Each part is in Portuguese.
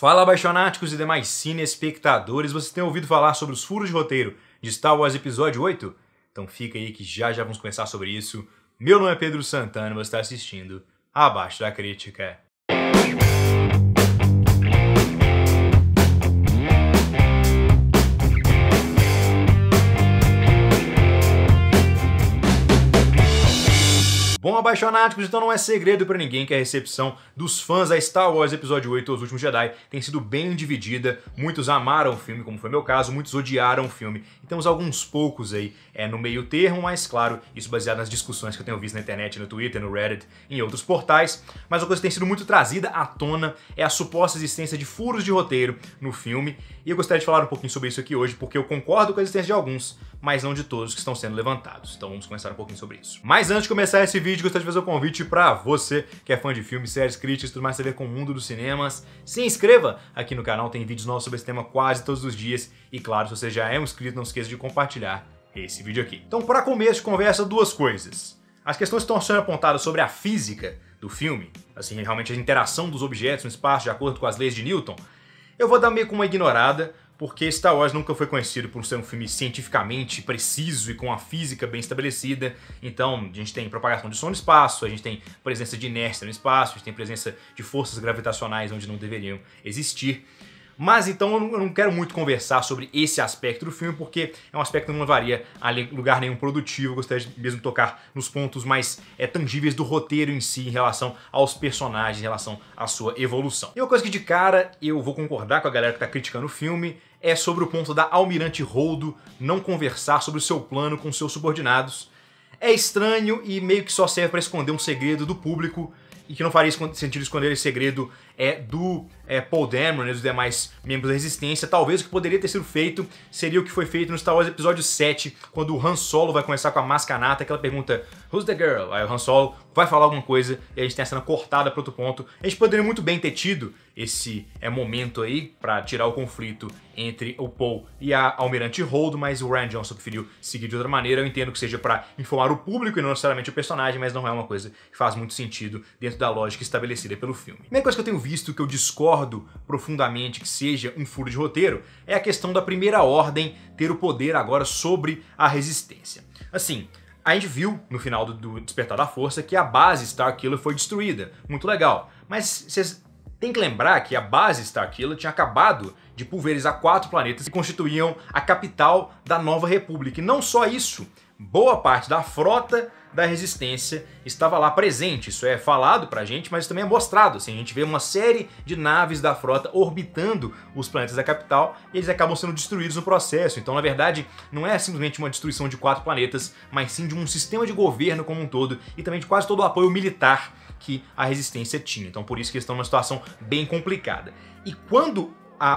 Fala, abaixonáticos e demais cine-espectadores, vocês têm ouvido falar sobre os furos de roteiro de Star Wars Episódio 8? Então fica aí que já vamos conversar sobre isso. Meu nome é Pedro Santana e você está assistindo Abaixo da Crítica. Bom, abaixonáticos, então não é segredo pra ninguém que a recepção dos fãs a Star Wars Episódio 8, Os Últimos Jedi, tem sido bem dividida. Muitos amaram o filme, como foi meu caso, muitos odiaram o filme. E temos alguns poucos aí no meio termo, mas claro, isso baseado nas discussões que eu tenho visto na internet, no Twitter, no Reddit e em outros portais. Mas uma coisa que tem sido muito trazida à tona é a suposta existência de furos de roteiro no filme. E eu gostaria de falar um pouquinho sobre isso aqui hoje, porque eu concordo com a existência de alguns, mas não de todos que estão sendo levantados. Então vamos começar um pouquinho sobre isso. Mas antes de começar esse vídeo, gostaria de fazer um convite pra você que é fã de filmes, séries, críticas e tudo mais a ver com o mundo dos cinemas. Se inscreva aqui no canal, tem vídeos novos sobre esse tema quase todos os dias. E claro, se você já é um inscrito, não esqueça de compartilhar esse vídeo aqui. Então, para começo de conversa, duas coisas. As questões que estão sendo apontadas sobre a física do filme, assim, realmente a interação dos objetos no espaço de acordo com as leis de Newton, eu vou dar meio que uma ignorada, porque Star Wars nunca foi conhecido por ser um filme cientificamente preciso e com a física bem estabelecida. Então, a gente tem propagação de som no espaço, a gente tem presença de inércia no espaço, a gente tem presença de forças gravitacionais onde não deveriam existir. Mas então eu não quero muito conversar sobre esse aspecto do filme, porque é um aspecto que não levaria a lugar nenhum produtivo. Eu gostaria de mesmo tocar nos pontos mais tangíveis do roteiro em si, em relação aos personagens, em relação à sua evolução. E uma coisa que de cara eu vou concordar com a galera que está criticando o filme é sobre o ponto da Almirante Holdo não conversar sobre o seu plano com seus subordinados. É estranho e meio que só serve para esconder um segredo do público, e que não faria sentido esconder esse segredo do Poe Dameron e dos demais membros da Resistência. Talvez o que poderia ter sido feito seria o que foi feito no Star Wars Episódio 7, quando o Han Solo vai começar com a Mascanata, que ela pergunta "Who's the girl?" Aí o Han Solo vai falar alguma coisa e a gente tem a cena cortada para outro ponto. A gente poderia muito bem ter tido esse momento aí para tirar o conflito entre o Poe e a Almirante Holdo, mas o Rian Johnson preferiu seguir de outra maneira. Eu entendo que seja para informar o público e não necessariamente o personagem, mas não é uma coisa que faz muito sentido dentro da lógica estabelecida pelo filme. A primeira coisa que eu tenho visto, que eu discordo profundamente que seja um furo de roteiro, é a questão da Primeira Ordem ter o poder agora sobre a Resistência. Assim, a gente viu no final do Despertar da Força que a base Starkiller foi destruída. Muito legal. Mas vocês têm que lembrar que a base Starkiller tinha acabado de pulverizar 4 planetas que constituíam a capital da Nova República. E não só isso, boa parte da frota da Resistência estava lá presente. Isso é falado pra gente, mas também é mostrado. Assim, a gente vê uma série de naves da frota orbitando os planetas da capital e eles acabam sendo destruídos no processo. Então, na verdade, não é simplesmente uma destruição de 4 planetas, mas sim de um sistema de governo como um todo e também de quase todo o apoio militar que a Resistência tinha. Então, por isso que eles estão numa situação bem complicada. E quando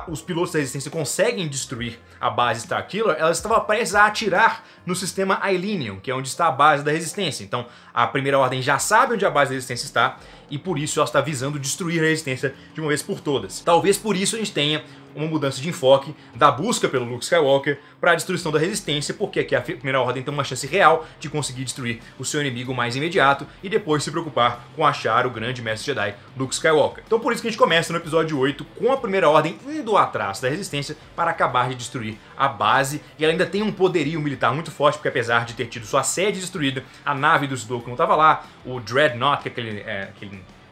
os pilotos da Resistência conseguem destruir a base Starkiller, ela estava prestes a atirar no sistema Ilenium, que é onde está a base da Resistência. Então a Primeira Ordem já sabe onde a base da Resistência está e por isso ela está visando destruir a Resistência de uma vez por todas. Talvez por isso a gente tenha uma mudança de enfoque da busca pelo Luke Skywalker para a destruição da Resistência, porque aqui a Primeira Ordem tem uma chance real de conseguir destruir o seu inimigo mais imediato e depois se preocupar com achar o grande mestre Jedi, Luke Skywalker. Então por isso que a gente começa no episódio 8 com a Primeira Ordem indo atrás da Resistência para acabar de destruir a base, e ela ainda tem um poderio militar muito forte, porque apesar de ter tido sua sede destruída, a nave do Snoke não estava lá, o Dreadnought, que é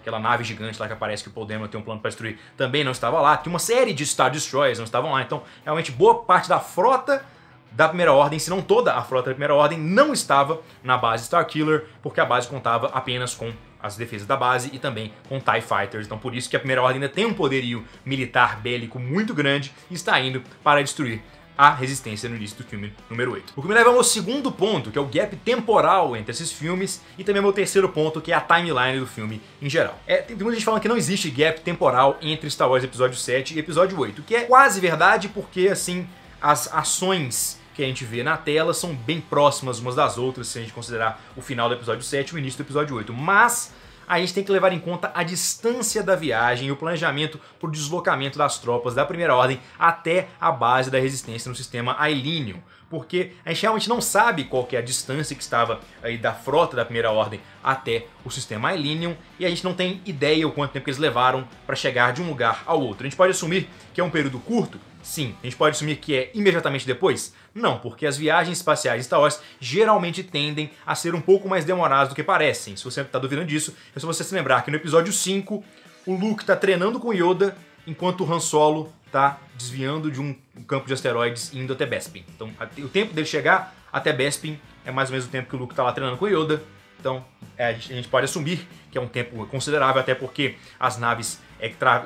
aquela nave gigante lá que aparece que o Poe Dameron tem um plano para destruir, também não estava lá. Tinha uma série de Star Destroyers, não estavam lá. Então, realmente, boa parte da frota da Primeira Ordem, se não toda a frota da Primeira Ordem, não estava na base Starkiller, porque a base contava apenas com as defesas da base e também com TIE Fighters. Então, por isso que a Primeira Ordem ainda tem um poderio militar bélico muito grande e está indo para destruir a Resistência no início do filme número 8. O que me leva ao meu segundo ponto, que é o gap temporal entre esses filmes, e também ao meu terceiro ponto, que é a timeline do filme em geral. Tem muita gente falando que não existe gap temporal entre Star Wars Episódio 7 e Episódio 8, que é quase verdade, porque assim, as ações que a gente vê na tela são bem próximas umas das outras, se a gente considerar o final do Episódio 7 e o início do Episódio 8. Mas a gente tem que levar em conta a distância da viagem e o planejamento para o deslocamento das tropas da Primeira Ordem até a base da resistência no sistema Ailinium. Porque a gente realmente não sabe qual que é a distância que estava aí da frota da Primeira Ordem até o sistema Ailinium, e a gente não tem ideia o quanto tempo que eles levaram para chegar de um lugar ao outro. A gente pode assumir que é um período curto? Sim. A gente pode assumir que é imediatamente depois? Não, porque as viagens espaciais de Star Wars geralmente tendem a ser um pouco mais demoradas do que parecem. Se você está duvidando disso, é só você se lembrar que no episódio 5, o Luke está treinando com Yoda, enquanto o Han Solo tá desviando de um campo de asteroides indo até Bespin. Então, o tempo dele chegar até Bespin é mais ou menos o tempo que o Luke tá lá treinando com Yoda. Então, a gente pode assumir que é um tempo considerável, até porque as naves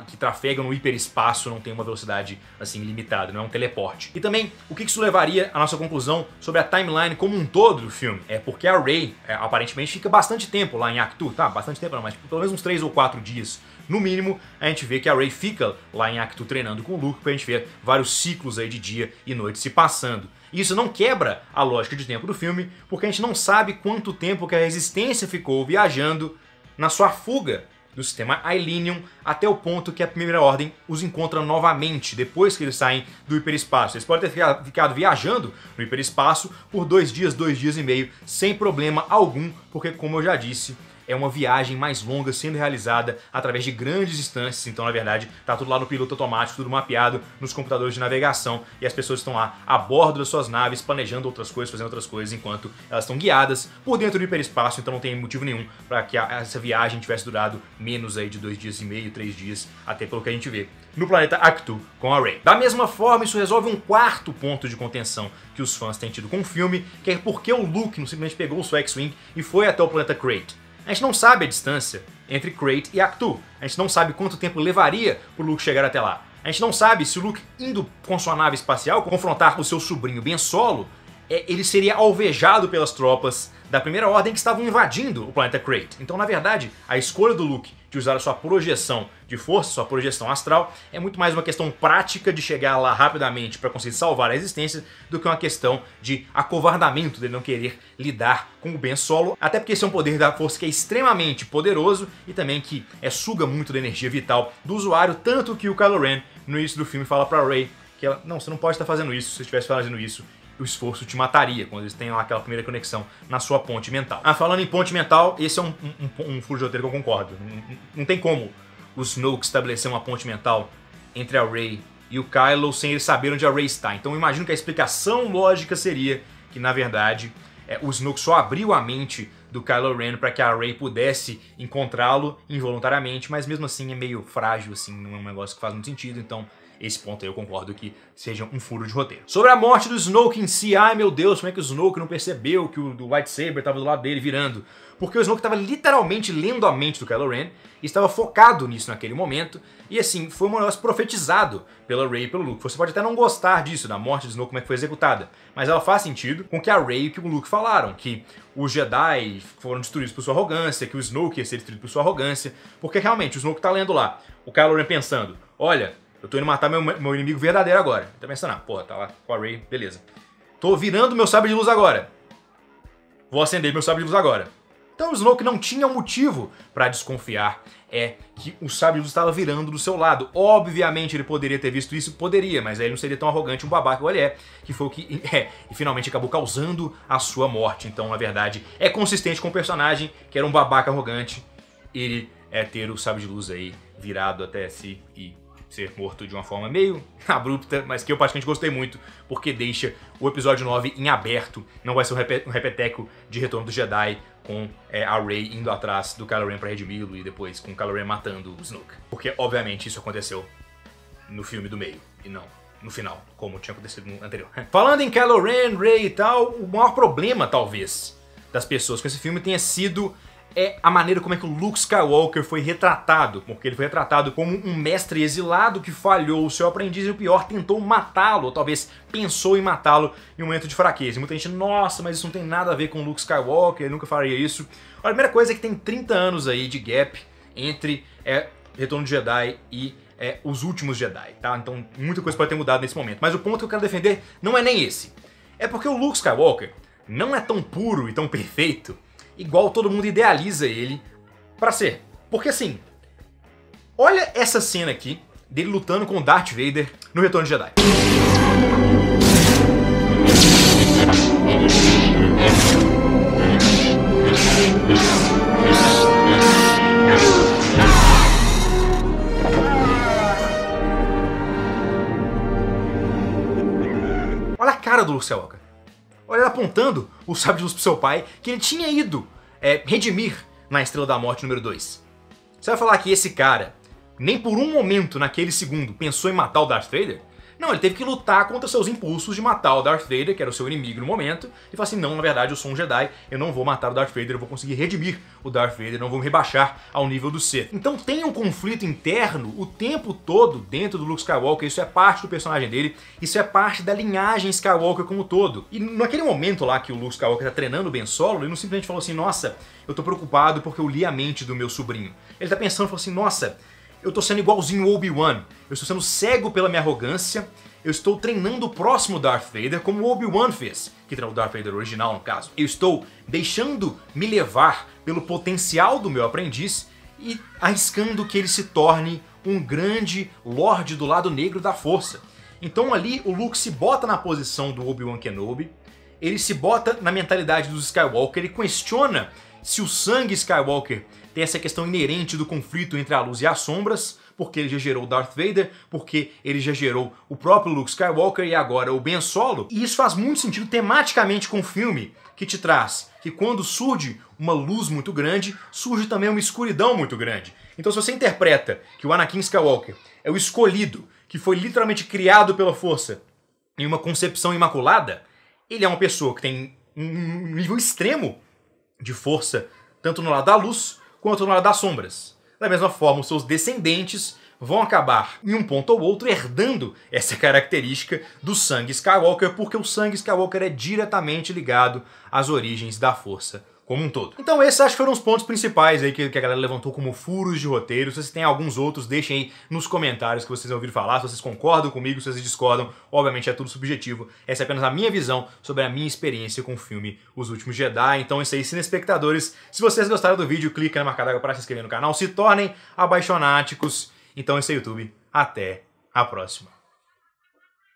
que trafegam no hiperespaço não tem uma velocidade assim limitada, não é um teleporte. E também, o que isso levaria à nossa conclusão sobre a timeline como um todo do filme? É porque a Rey, aparentemente, fica bastante tempo lá em Ahch-To, tá? Bastante tempo não, mas pelo menos uns 3 ou 4 dias. No mínimo, a gente vê que a Rey fica lá em Ahch-To treinando com o Luke, pra gente ver vários ciclos aí de dia e noite se passando. E isso não quebra a lógica de tempo do filme, porque a gente não sabe quanto tempo que a Resistência ficou viajando na sua fuga do sistema Ailinium até o ponto que a Primeira Ordem os encontra novamente, depois que eles saem do hiperespaço. Eles podem ter ficado viajando no hiperespaço por 2 dias e meio, sem problema algum, porque, como eu já disse, é uma viagem mais longa sendo realizada através de grandes distâncias, então na verdade tá tudo lá no piloto automático, tudo mapeado nos computadores de navegação, e as pessoas estão lá a bordo das suas naves planejando outras coisas, fazendo outras coisas, enquanto elas estão guiadas por dentro do hiperespaço, então não tem motivo nenhum para que essa viagem tivesse durado menos aí de 2 dias e meio, 3 dias, até pelo que a gente vê no planeta Ahch-To com a Rey. Da mesma forma, isso resolve um quarto ponto de contenção que os fãs têm tido com o filme, que é porque o Luke não simplesmente pegou o seu X-Wing e foi até o planeta Crait. A gente não sabe a distância entre Crait e Ahch-To. A gente não sabe quanto tempo levaria pro Luke chegar até lá. A gente não sabe se o Luke, indo com sua nave espacial, confrontar o seu sobrinho Ben Solo, ele seria alvejado pelas tropas da Primeira Ordem que estavam invadindo o planeta Crait. Então, na verdade, a escolha do Luke de usar a sua projeção de força, sua projeção astral, é muito mais uma questão prática de chegar lá rapidamente para conseguir salvar a Resistência do que uma questão de acovardamento dele não querer lidar com o Ben Solo, até porque esse é um poder da força que é extremamente poderoso e também que suga muito da energia vital do usuário, tanto que o Kylo Ren, no início do filme, fala pra Rey que ela, não, você não pode estar fazendo isso, se você estivesse fazendo isso, o esforço te mataria, quando eles têm lá aquela primeira conexão na sua ponte mental. Falando em ponte mental, esse é um furo de roteiro que eu concordo. Não tem como o Snoke estabelecer uma ponte mental entre a Rey e o Kylo sem eles saberem onde a Rey está. Então eu imagino que a explicação lógica seria que, na verdade, o Snoke só abriu a mente do Kylo Ren para que a Rey pudesse encontrá-lo involuntariamente, mas mesmo assim é meio frágil, assim, não é um negócio que faz muito sentido, então esse ponto aí eu concordo que seja um furo de roteiro. Sobre a morte do Snoke em si, ai meu Deus, como é que o Snoke não percebeu que o lightsaber estava do lado dele virando? Porque o Snoke estava literalmente lendo a mente do Kylo Ren e estava focado nisso naquele momento, e assim, foi um negócio profetizado pela Rey e pelo Luke. Você pode até não gostar disso, da morte do Snoke, como é que foi executada, mas ela faz sentido com que a Rey e que o Luke falaram, que os Jedi foram destruídos por sua arrogância, que o Snoke ia ser destruído por sua arrogância, porque realmente o Snoke tá lendo lá, o Kylo Ren pensando, olha, eu tô indo matar meu inimigo verdadeiro agora. Ele tá pensando, porra, tá lá com a Rey, beleza. Tô virando meu sabre de luz agora. Vou acender meu sabre de luz agora. Então o Snoke não tinha um motivo pra desconfiar que o sabre de luz estava virando do seu lado. Obviamente ele poderia ter visto isso, poderia, mas aí ele não seria tão arrogante, um babaca igual ele que foi o que e finalmente acabou causando a sua morte. Então, na verdade, é consistente com o personagem, que era um babaca arrogante, ele ter o sabre de luz aí virado até si e ser morto de uma forma meio abrupta, mas que eu praticamente gostei muito, porque deixa o episódio 9 em aberto. Não vai ser um repeteco de Retorno do Jedi com a Rey indo atrás do Kylo Ren pra redimi-lo e depois com o Kylo Ren matando o Snoke. Porque, obviamente, isso aconteceu no filme do meio e não no final, como tinha acontecido no anterior. Falando em Kylo Ren, Rey e tal, o maior problema, talvez, das pessoas com esse filme tenha sido a maneira como é que o Luke Skywalker foi retratado, porque ele foi retratado como um mestre exilado que falhou o seu aprendiz e o pior, tentou matá-lo, ou talvez pensou em matá-lo em um momento de fraqueza. E muita gente, nossa, mas isso não tem nada a ver com o Luke Skywalker, ele nunca faria isso. A primeira coisa é que tem 30 anos aí de gap entre Retorno de Jedi e os últimos Jedi, tá? Então muita coisa pode ter mudado nesse momento. Mas o ponto que eu quero defender não é nem esse. É porque o Luke Skywalker não é tão puro e tão perfeito igual todo mundo idealiza ele pra ser. Porque assim, olha essa cena aqui, dele lutando com o Darth Vader no Retorno de Jedi. Olha a cara do Luke Skywalker. Olha ele apontando o sabre de luz pro seu pai, que ele tinha ido redimir na Estrela da Morte número 2. Você vai falar que esse cara, nem por um momento naquele segundo, pensou em matar o Darth Vader? Não, ele teve que lutar contra seus impulsos de matar o Darth Vader, que era o seu inimigo no momento, e falar assim, não, na verdade eu sou um Jedi, eu não vou matar o Darth Vader, eu vou conseguir redimir o Darth Vader, não vou me rebaixar ao nível do Sith. Então tem um conflito interno o tempo todo dentro do Luke Skywalker, isso é parte do personagem dele, isso é parte da linhagem Skywalker como um todo. E naquele momento lá que o Luke Skywalker tá treinando o Ben Solo, ele não simplesmente falou assim, nossa, eu tô preocupado porque eu li a mente do meu sobrinho. Ele tá pensando, falou assim, nossa, eu tô sendo igualzinho o Obi-Wan, eu estou sendo cego pela minha arrogância, eu estou treinando o próximo Darth Vader como o Obi-Wan fez, que treinou o Darth Vader original no caso. Eu estou deixando me levar pelo potencial do meu aprendiz e arriscando que ele se torne um grande Lorde do lado negro da força. Então ali o Luke se bota na posição do Obi-Wan Kenobi, ele se bota na mentalidade dos Skywalker, ele questiona se o sangue Skywalker tem essa questão inerente do conflito entre a luz e as sombras, porque ele já gerou o Darth Vader, porque ele já gerou o próprio Luke Skywalker e agora o Ben Solo. E isso faz muito sentido tematicamente com o filme, que te traz que quando surge uma luz muito grande, surge também uma escuridão muito grande. Então se você interpreta que o Anakin Skywalker é o escolhido, que foi literalmente criado pela força em uma concepção imaculada, ele é uma pessoa que tem um nível extremo de força, tanto no lado da luz quanto no lado das sombras. Da mesma forma, os seus descendentes vão acabar, em um ponto ou outro, herdando essa característica do sangue Skywalker, porque o sangue Skywalker é diretamente ligado às origens da força como um todo. Então esses acho que foram os pontos principais aí que a galera levantou como furos de roteiro. Se vocês têm alguns outros, deixem aí nos comentários que vocês ouviram falar, se vocês concordam comigo, se vocês discordam, obviamente é tudo subjetivo. Essa é apenas a minha visão sobre a minha experiência com o filme Os Últimos Jedi. Então é isso aí, cinespectadores. Se vocês gostaram do vídeo, clica na marca d'água para se inscrever no canal, se tornem abaixonáticos. Então é isso aí, YouTube. Até a próxima.